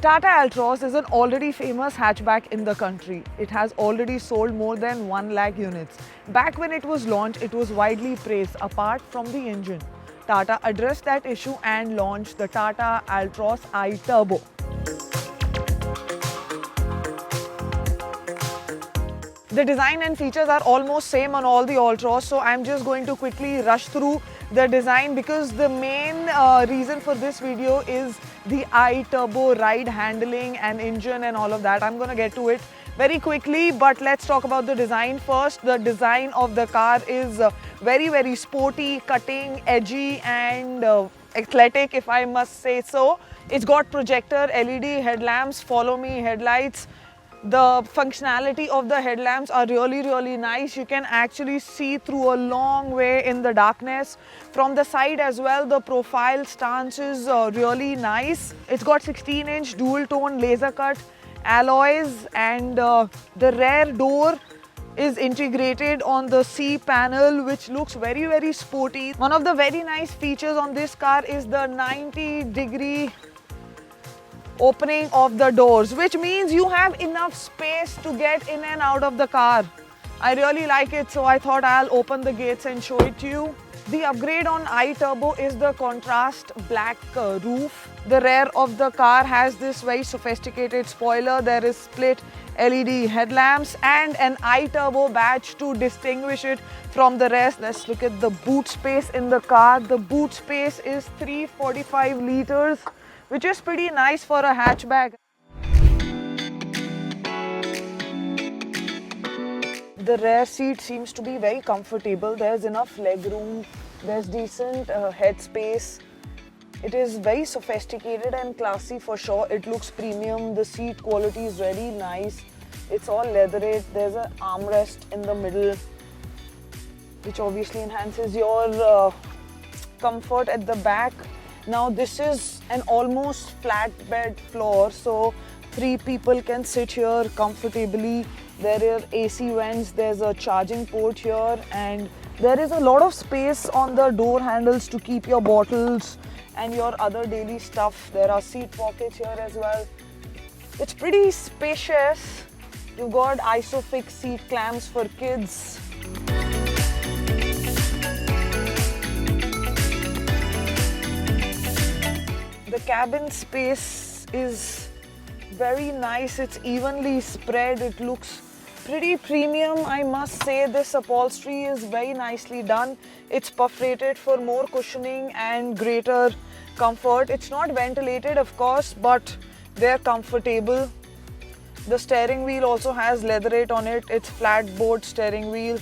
Tata Altroz is an already famous hatchback in the country. It has already sold more than 1 lakh units. Back when it was launched, it was widely praised apart from the engine. Tata addressed that issue and launched the Tata Altroz iTurbo. The design and features are almost same on all the Altroz, so I'm just going to quickly rush through the design because the main reason for this video is the iTurbo ride handling and engine and all of that. I'm going to get to it very quickly, but let's talk about the design first. The design of the car is very sporty, cutting, edgy and athletic, if I must say so. It's got projector LED headlamps, follow me headlights. The functionality of the headlamps are really nice. You can actually see through a long way in the darkness. From the side as well, the profile stance is really nice. It's got 16-inch dual tone laser cut alloys, and the rear door is integrated on the C panel, which looks very sporty. One of the very nice features on this car is the 90-degree opening of the doors, which means you have enough space to get in and out of the car. I really like it, so I thought I'll open the gates and show it to you. The upgrade on iTurbo is the contrast black roof. The rear of the car has this very sophisticated spoiler. There is split LED headlamps and an iTurbo badge to distinguish it from the rest. Let's look at the boot space in the car. The boot space is 345 liters, which is pretty nice for a hatchback. The rear seat seems to be very comfortable. There's enough leg room. There's decent head space. It is very sophisticated and classy for sure. It looks premium. The seat quality is very nice. It's all leatherette. There's an armrest in the middle, which obviously enhances your comfort at the back. Now this is an almost flat bed floor, so 3 people can sit here comfortably. There are AC vents, there's a charging port here, and there is a lot of space on the door handles to keep your bottles and your other daily stuff. There are seat pockets here as well. It's pretty spacious. You've got ISOFIX seat clamps for kids. The cabin space is very nice. It's evenly spread. It looks pretty premium, I must say. This upholstery is very nicely done. It's perforated for more cushioning and greater comfort. It's not ventilated, of course, but they're comfortable. The steering wheel also has leatherette on it. It's flat board steering wheel.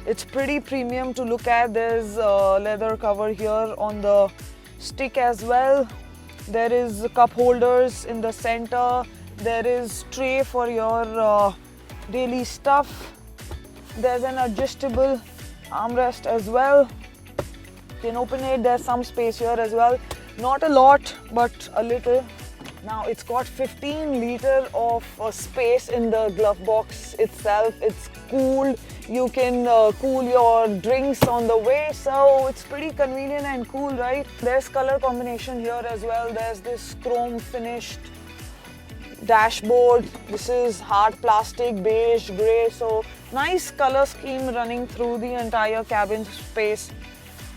It's pretty premium to look at. There's a leather cover here on the stick as well. There is cup holders in the center. There is tray for your daily stuff. There's an adjustable armrest as well. You can open it. There's some space here as well. Not a lot, but a little. Now it's got 15 liters of space in the glove box itself. It's cooled. You can cool your drinks on the way, so it's pretty convenient and cool, right? There's color combination here as well. There's this chrome finished dashboard. This is hard plastic, beige, grey, so nice color scheme running through the entire cabin space.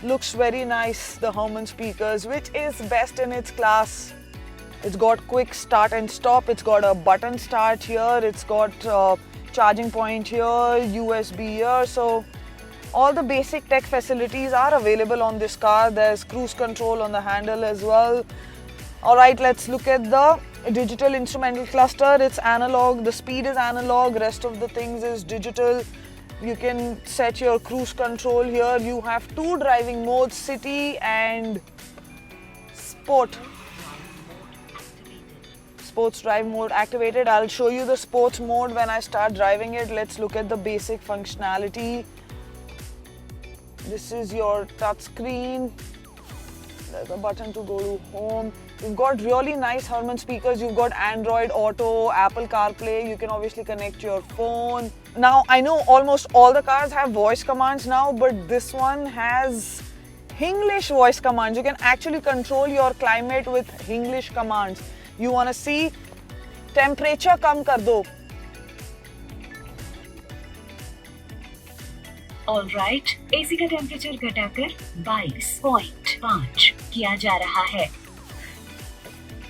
Looks very nice. The Harman speakers, which is best in its class. It's got quick start and stop. It's got a button start here. It's got charging point here, USB here. So all the basic tech facilities are available on this car. There's cruise control on the handle as well. All right, let's look at the digital instrumental cluster. It's analog. The speed is analog. Rest of the things is digital. You can set your cruise control here. You have 2 driving modes, city and sport. Sports drive mode activated. I'll show you the sports mode when I start driving it. Let's look at the basic functionality. This is your touch screen. There's a button to go to home. You've got really nice Harman speakers. You've got Android Auto, Apple CarPlay. You can obviously connect your phone. Now, I know almost all the cars have voice commands now, but this one has English voice commands. You can actually control your climate with English commands. You want to see temperature kam kar do. All right, AC का temperature घटाकर 22.5 किया जा रहा है.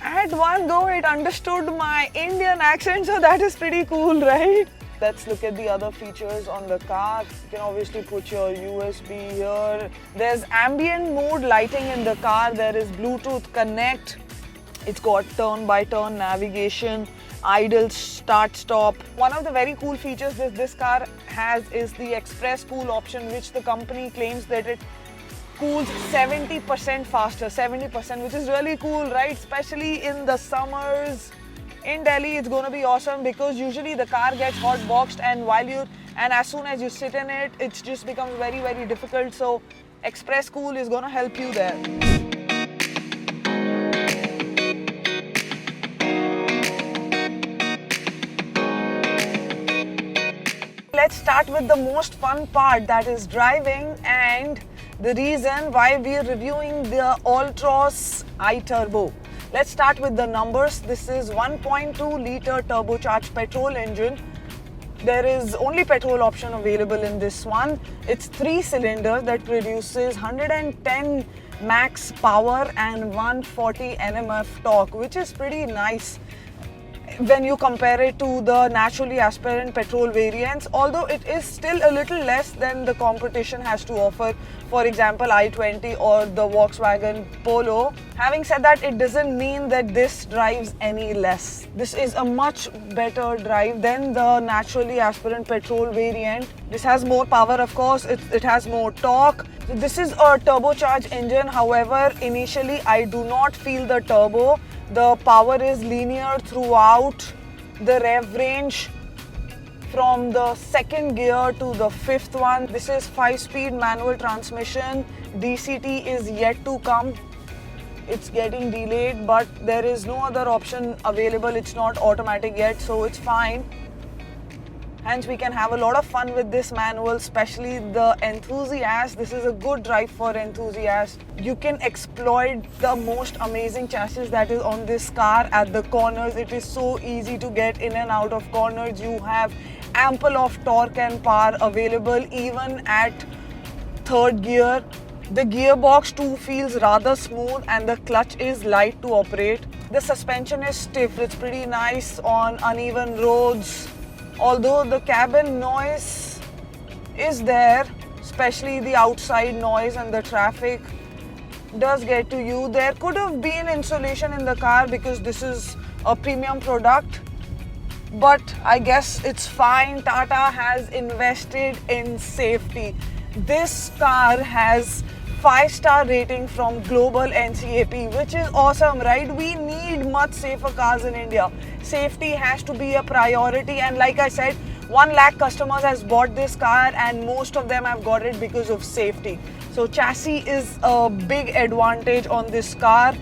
At one go, it understood my Indian accent, so that is pretty cool, right? Let's look at the other features on the car. You can obviously put your USB here. There's ambient mode lighting in the car. There is Bluetooth Connect. It's got turn-by-turn navigation, idle start-stop. One of the very cool features this car has is the Express Cool option, which the company claims that it cools 70% faster, 70%, which is really cool, right? Especially in the summers. In Delhi, it's going to be awesome because usually the car gets hot boxed, and as soon as you sit in it, it just becomes very, very difficult. So Express Cool is going to help you there. Let's start with the most fun part, that is driving, and the reason why we are reviewing the Altroz iTurbo. Let's start with the numbers. This is 1.2 litre turbocharged petrol engine. There is only petrol option available in this one. It's 3-cylinder that produces 110 max power and 140 Nm torque, which is pretty nice when you compare it to the naturally aspirant petrol variants, although it is still a little less than the competition has to offer, for example i20 or the Volkswagen Polo. Having said that, it doesn't mean that this drives any less. This is a much better drive than the naturally aspirant petrol variant. This has more power, of course, it has more torque. This is a turbocharged engine, however, initially I do not feel the turbo. The power is linear throughout the rev range from the second gear to the fifth one. This is 5-speed manual transmission. DCT is yet to come. It's getting delayed, but there is no other option available. It's not automatic yet, so it's fine. Hence, we can have a lot of fun with this manual, especially the enthusiasts. This is a good drive for enthusiasts. You can exploit the most amazing chassis that is on this car at the corners. It is so easy to get in and out of corners. You have ample of torque and power available even at third gear. The gearbox too feels rather smooth and the clutch is light to operate. The suspension is stiff. It's pretty nice on uneven roads. Although the cabin noise is there, especially the outside noise and the traffic does get to you. There could have been insulation in the car because this is a premium product, but I guess it's fine. Tata has invested in safety. This car has 5-star rating from Global NCAP, which is awesome, right? We need much safer cars in India. Safety has to be a priority, and like I said, 1 lakh customers has bought this car and most of them have got it because of safety. So chassis is a big advantage on this car,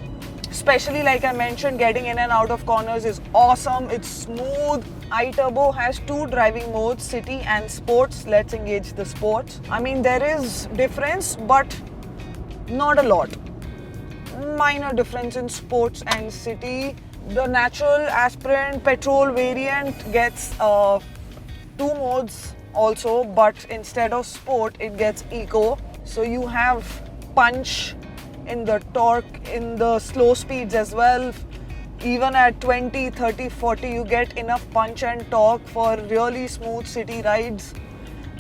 especially like I mentioned, getting in and out of corners is awesome. It's smooth. iTurbo has 2 driving modes, city and sports. Let's engage the sports. I mean, there is difference, but not a lot. Minor difference in sports and city. The natural aspirant petrol variant gets 2 modes also, but instead of sport it gets eco. So you have punch in the torque, in the slow speeds as well. Even at 20, 30, 40 you get enough punch and torque for really smooth city rides.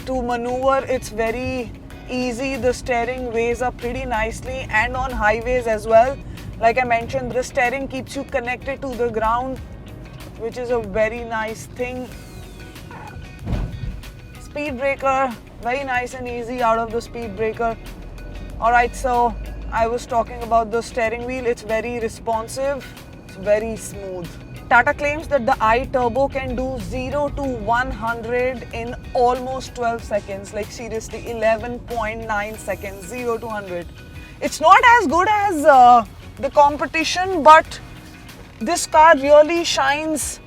To maneuver, it's very easy. The steering weighs up pretty nicely, and on highways as well. Like I mentioned, the steering keeps you connected to the ground, which is a very nice thing. Speed breaker, very nice and easy out of the speed breaker. Alright, so I was talking about the steering wheel. It's very responsive, it's very smooth. Tata claims that the iTurbo can do 0 to 100 in almost 12 seconds. Like seriously, 11.9 seconds, 0 to 100. It's not as good as the competition, but this car really shines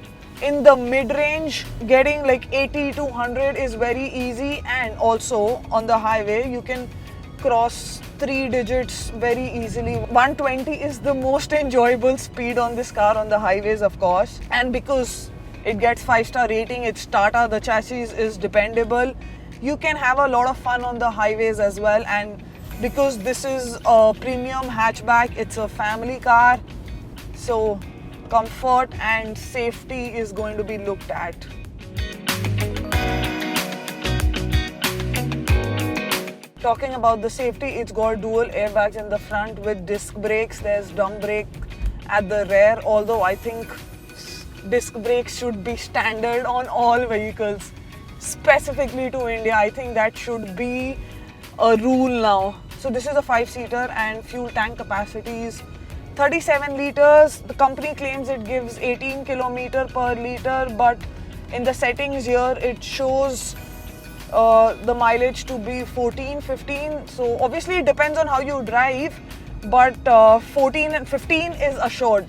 in the mid-range. Getting like 80 to 100 is very easy, and also on the highway you can cross 3 digits very easily. 120 is the most enjoyable speed on this car on the highways, of course. And because it gets 5-star rating, it's Tata, the chassis is dependable. You can have a lot of fun on the highways as well. And because this is a premium hatchback, it's a family car. So comfort and safety is going to be looked at. Talking about the safety, it's got dual airbags in the front with disc brakes. There's drum brake at the rear, although I think disc brakes should be standard on all vehicles. Specifically to India, I think that should be a rule now. So this is a 5-seater and fuel tank capacity is 37 liters. The company claims it gives 18 kilometer per liter, but in the settings here it shows the mileage to be 14-15. So obviously it depends on how you drive, but 14 and 15 is assured.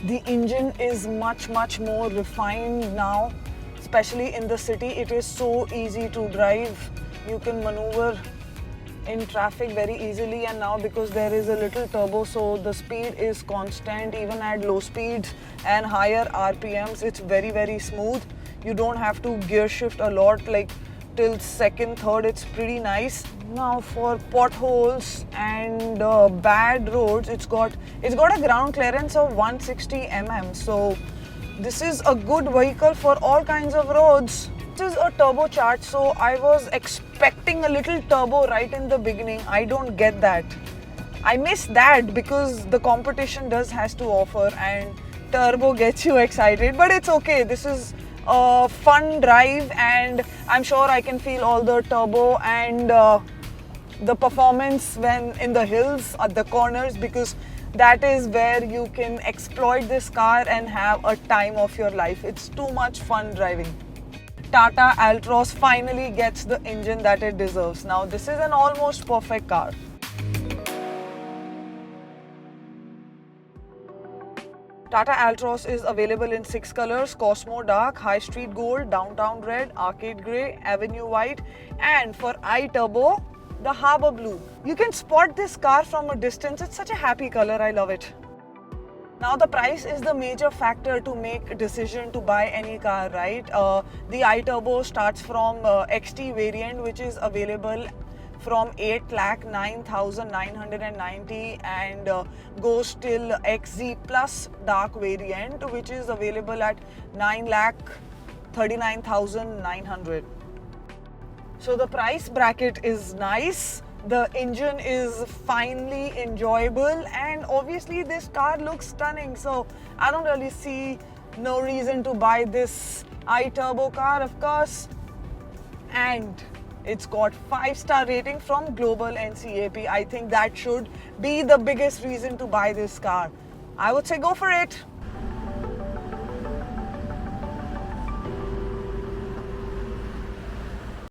The engine is much more refined now, especially in the city. It is so easy to drive. You can maneuver in traffic very easily, and now because there is a little turbo, so the speed is constant even at low speeds and higher RPMs. It's very smooth. You don't have to gear shift a lot, like till second, third. It's pretty nice. Now for potholes and bad roads, it's got a ground clearance of 160 mm. So this is a good vehicle for all kinds of roads. This is a turbocharged, so I was expecting a little turbo right in the beginning. I don't get that. I miss that because the competition has to offer, and turbo gets you excited, but it's okay. This is a fun drive, and I'm sure I can feel all the turbo and the performance when in the hills at the corners, because that is where you can exploit this car and have a time of your life. It's too much fun driving. Tata Altroz finally gets the engine that it deserves. Now this is an almost perfect car. Tata Altroz is available in 6 colors: Cosmo Dark, High Street Gold, Downtown Red, Arcade Grey, Avenue White, and for iTurbo, the Harbour Blue. You can spot this car from a distance. It's such a happy color. I love it. Now the price is the major factor to make a decision to buy any car, right? The iTurbo starts from XT variant, which is available from 8,09,990 and goes till XZ Plus Dark variant, which is available at 9,39,900. So the price bracket is nice. The engine is finely enjoyable, and obviously this car looks stunning. So I don't really see no reason to buy this iTurbo car, of course. And it's got 5-star rating from Global NCAP. I think that should be the biggest reason to buy this car. I would say go for it.